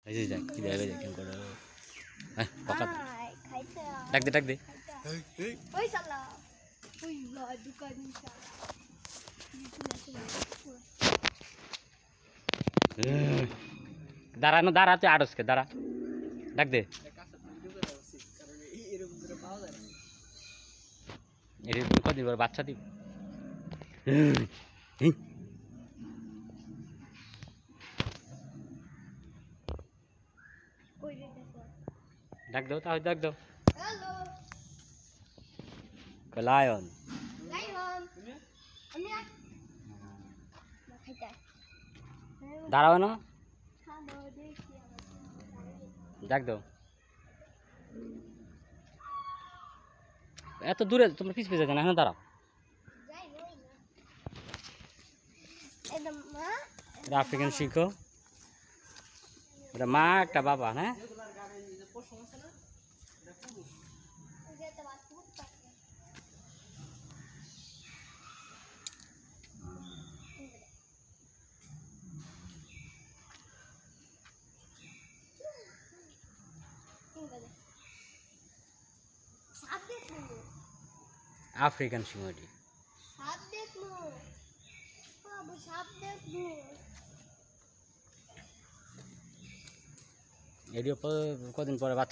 এই যে যাক কি দেবে দেখেন করে হ্যাঁ পকা ডাক দে ওই শালা ওই দোকান দাঁড়া না দাঁড়া তুই আড়সকে দাঁড়া ডাক দে এরকম কদিন পর বাচ্চা দিব ডাক দাও তাহলে ডাক দাও হ্যালো লায়ন লাইন আমি খাইতে দাঁড়াও না খাবো দেখি ডাক দাও এত দূরে তোমরা পিছ পিছিয়ে যাও না এখন দাঁড়াও যাই নই না একদম মা এটা আফ্রিকান শিখো এটা মা একটা বাবা হ্যাঁ যেতে বাত করতে সাপ দেখো আফ্রিকান সিংহটি সাপ দেখো বাবু সাপ দেখো এডিও কদিন পরে বাচ্চা